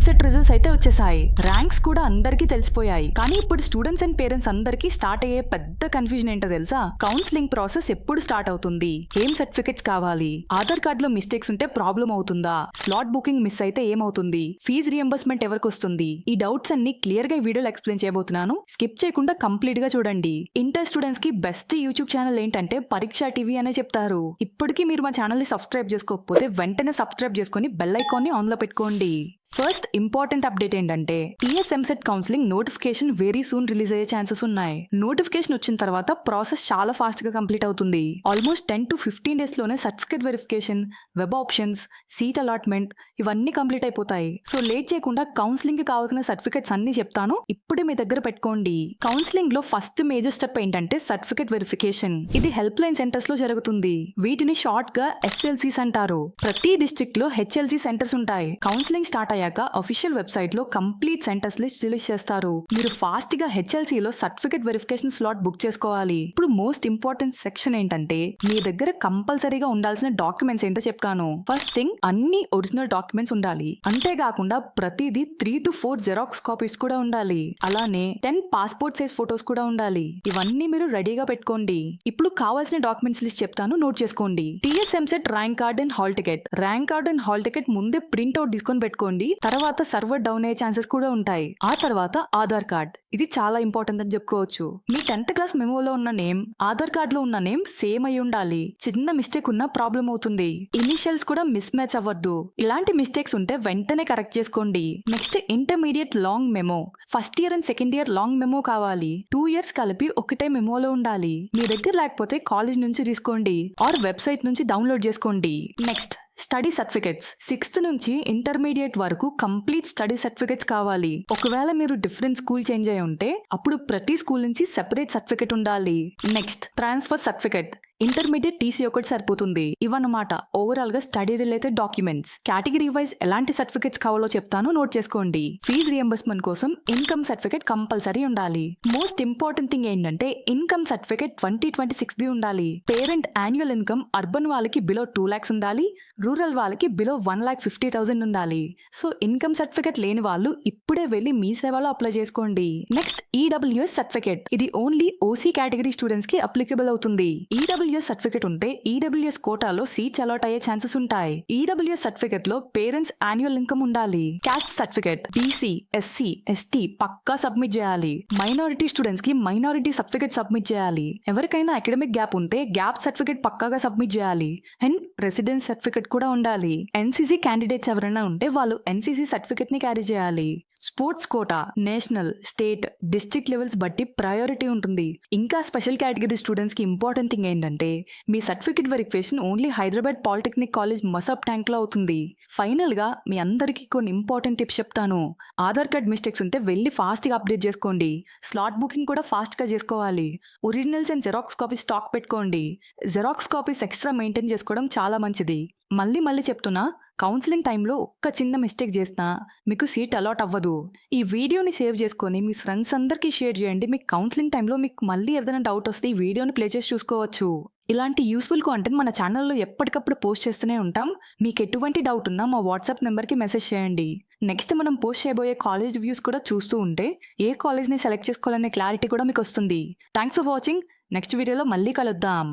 EAMCET results అయితే వచ్చేసాయి. Ranks కూడా అందరికీ తెలిసిపోయాయి. కానీ ఇప్పుడు స్టూడెంట్స్ అండ్ పేరెంట్స్ అందరికీ స్టార్ట్ అయ్యే పెద్ద కన్ఫ్యూజన్ ఏంటో తెలుసా? కౌన్సిలింగ్ ప్రాసెస్ ఎప్పుడు స్టార్ట్ అవుతుంది, ఏం సర్టిఫికెట్స్ కావాలి, ఆధార్ కార్డ్ లో మిస్టేక్స్ ఉంటే ప్రాబ్లం అవుతుందా, స్లాట్ బుకింగ్ మిస్ అయితే ఏమవుతుంది, ఫీజు రియంబర్స్మెంట్ ఎవరికి వస్తుంది, ఈ డౌట్స్ అన్ని క్లియర్ గా వీడియోలో ఎక్స్ప్లెయిన్ చేయబోతున్నాను. స్కిప్ చేయకుండా కంప్లీట్ గా చూడండి. ఇంటర్ స్టూడెంట్స్ కి బెస్ట్ యూట్యూబ్ ఛానల్ ఏంటంటే పరీక్ష టీవీ అనే చెప్తారు. ఇప్పటికీ మీరు మా ఛానల్ ని సబ్స్క్రైబ్ చేసుకోకపోతే వెంటనే సబ్స్క్రైబ్ చేసుకుని బెల్ ఐకాన్ ని ఆన్ లో పెట్టుకోండి. ఫస్ట్ ఇంపార్టెంట్ అప్డేట్ ఏంటంటే TS EAMCET counselling notification very soon release అయ్యే ఛాన్సెస్ ఉన్నాయి. నోటిఫికేషన్ వచ్చిన తర్వాత ప్రాసెస్ చాలా ఫాస్ట్ గా కంప్లీట్ అవుతుంది. ఆల్మోస్ట్ 10 to 15 days లోనే certificate verification, web options, seat allotment ఇవన్నీ కంప్లీట్ అయిపోతాయి. సో లేట్ చేయకుండా కౌన్సిలింగ్ కి కావాల్సిన సర్టిఫికేట్స్ అన్ని చెప్తాను, ఇప్పుడే మీ దగ్గర పెట్టుకోండి. కౌన్సిలింగ్ లో ఫస్ట్ మేజర్ స్టెప్ ఏంటంటే సర్టిఫికేట్ వెరిఫికేషన్. ఇది హెల్ప్ లైన్ సెంటర్స్ లో జరుగుతుంది. వీటిని షార్ట్ గా SLCs అంటారు. ప్రతి డిస్ట్రిక్ట్ లో HLC సెంటర్స్ ఉంటాయి. కౌన్సిలింగ్ స్టార్ట్ అయ్యాక అఫీషియల్ వెబ్సైట్ లో కంప్లీట్ సెంటర్స్ లిస్ట్ రిలీజ్ చేస్తారు. మీరు ఫాస్ట్ గా HLC లో సర్టిఫికేట్ వెరిఫికేషన్ స్లాట్ బుక్ చేసుకోవాలి. ఇప్పుడు మోస్ట్ ఇంపార్టెంట్ సెక్షన్ ఏంటంటే మీ దగ్గర కంపల్సరీగా ఉండాల్సిన డాక్యుమెంట్స్ ఏంటో చెప్తాను. ఫస్ట్ థింగ్, అన్ని ఒరిజినల్ డాక్యుమెంట్స్ ఉండాలి. అంతేకాకుండా ప్రతిదీ 3 to 4 జెరాక్స్ కాపీస్ కూడా ఉండాలి. అలానే 10 పాస్పోర్ట్ సైజ్ ఫోటోస్ కూడా ఉండాలి. ఇవన్నీ మీరు రెడీగా పెట్టుకోండి. ఇప్పుడు కావాల్సిన డాక్యుమెంట్స్ లిస్ట్ చెప్తాను, నోట్ చేసుకోండి. TS EAMCET rank card and hall ticket. Rank card and hall ticket ముందే ప్రింట్ అవుట్ తీసుకొని పెట్టుకోండి. తర్వాత సర్వర్ డౌన్ అయ్యే ఛాన్సెస్ కూడా ఉంటాయి. ఆ తర్వాత ఆధార్ కార్డ్. ఇది చాలా ఇంపార్టెంట్ అని చెప్పుకోవచ్చు. మీ 10th క్లాస్ మెమోలో ఉన్న నేమ్ ఆధార్ కార్డ్ లో ఉన్న నేమ్ సేమ్ అయి ఉండాలి. చిన్న మిస్టేక్ ఉన్నా ప్రాబ్లం అవుతుంది. ఇనిషియల్స్ కూడా మిస్ మ్యాచ్ అవ్వద్దు. ఇలాంటి మిస్టేక్స్ ఉంటే వెంటనే కరెక్ట్ చేసుకోండి. Next intermediate long memo. First year and second year long memo కావాలి. 2 years కలిపి ఒకటే మెమోలో ఉండాలి. మీ దగ్గర లేకపోతే కాలేజ్ నుంచి తీసుకోండి ఆర్ వెబ్సైట్ నుంచి డౌన్లోడ్ చేసుకోండి. Next study certificates. 6th నుంచి ఇంటర్మీడియట్ వరకు కంప్లీట్ స్టడీ సర్టిఫికెట్స్ కావాలి. ఒకవేళ మీరు డిఫరెంట్ స్కూల్ చేంజ్ అయి ఉంటే అప్పుడు ప్రతి స్కూల్ నుంచి సెపరేట్ సర్టిఫికెట్ ఉండాలి. Next transfer certificate. Intermediate TC ఒకటి సరిపోతుంది. ఇవన్నమాట ఓవరాల్ గా study related documents. Category wise ఎలాంటి సర్టిఫికెట్స్ కావాలో చెప్తాను, నోట్ చేసుకోండి. ఫీజు రియంబర్స్మెంట్ కోసం ఇన్కమ్ సర్టిఫికెట్ కంపల్సరీ ఉండాలి. మోస్ట్ ఇంపార్టెంట్ థింగ్ ఏంటంటే ఇన్కమ్ సర్టిఫికెట్ 2026 ఉండాలి. పేరెంట్ యాన్యువల్ ఇన్కమ్ అర్బన్ వాళ్ళకి బిలో 2 lakhs ఉండాలి. రూరల్ వాళ్ళకి బిలో 1,50,000 ఉండాలి. సో ఇన్కమ్ సర్టిఫికెట్ లేని వాళ్ళు ఇప్పుడే వెళ్ళి మీ సేవలో అప్లై చేసుకోండి. Next EWS certificate. ఇది ఓన్లీ ఓసీ కేటగిరీ స్టూడెంట్స్ కి అప్లికబుల్ అవుతుంది. ఈడబ్ల్యూఎస్ సర్టిఫికెట్ ఉంటే ఈడబ్ల్యూఎస్ కోటాలో సీట్స్ అలాట్ అయ్యే ఛాన్సెస్ ఉంటాయి. ఈడబ్ల్యూఎస్ సర్టిఫికెట్ లో పేరెంట్స్ యాన్యువల్ ఇన్కమ్ ఉండాలి. Caste certificate BC, SC, ST పక్కా సబ్మిట్ చేయాలి. మైనారిటీ స్టూడెంట్స్ కి మైనారిటీ సర్టిఫికెట్ సబ్మిట్ చేయాలి. ఎవరికైనా అకాడమిక్ గ్యాప్ ఉంటే గ్యాప్ సర్టిఫికెట్ పక్కాగా సబ్మిట్ చేయాలి. అండ్ రెసిడెన్స్ సర్టిఫికెట్ కూడా ఉండాలి. ఎన్సీసీ క్యాండిడేట్స్ ఎవరైనా ఉంటే వాళ్ళు ఎన్సీసీ సర్టిఫికెట్ ని క్యారీ చేయాలి. Sports quota national, state, district levels బట్టి ప్రయారిటీ ఉంటుంది. ఇంకా స్పెషల్ కేటగిరీ స్టూడెంట్స్ కి ఇంపార్టెంట్ థింగ్ ఏంటంటే మీ certificate verification only Hyderabad polytechnic college Masab Tank లో అవుతుంది. ఫైనల్ గా మీ అందరికీ కొన్ని ఇంపార్టెంట్ టిప్స్ చెప్తాను. ఆధార్ కార్డ్ మిస్టేక్స్ ఉంటే వెళ్ళి ఫాస్ట్ గా అప్డేట్ చేసుకోండి. స్లాట్ బుకింగ్ కూడా ఫాస్ట్ గా చేసుకోవాలి. Originals and xerox copies stock పెట్టుకోండి. జెరాక్స్ కాపీస్ ఎక్స్ట్రా మెయింటైన్ చేసుకోవడం చాలా మంచిది. మళ్ళీ చెప్తున్నా, కౌన్సిలింగ్ టైంలో ఒక్క చిన్న మిస్టేక్ చేసినా మీకు సీట్ అలాట్ అవ్వదు. ఈ వీడియోని సేవ్ చేసుకొని మీ ఫ్రెండ్స్ అందరికీ షేర్ చేయండి. మీకు కౌన్సిలింగ్ టైంలో మీకు మళ్ళీ ఏదైనా డౌట్ వస్తే ఈ వీడియోని ప్లే చేసి చూసుకోవచ్చు. ఇలాంటి యూస్ఫుల్ కాంటెంట్ మన ఛానల్లో ఎప్పటికప్పుడు పోస్ట్ చేస్తూనే ఉంటాం. మీకు ఎటువంటి డౌట్ ఉన్నా మా వాట్సాప్ నెంబర్కి మెసేజ్ చేయండి. నెక్స్ట్ మనం పోస్ట్ చేయబోయే కాలేజ్ రివ్యూస్ కూడా చూస్తూ ఉంటే ఏ కాలేజ్ని సెలెక్ట్ చేసుకోవాలనే క్లారిటీ కూడా మీకు వస్తుంది. Thanks for watching. నెక్స్ట్ వీడియోలో మళ్ళీ కలుద్దాం.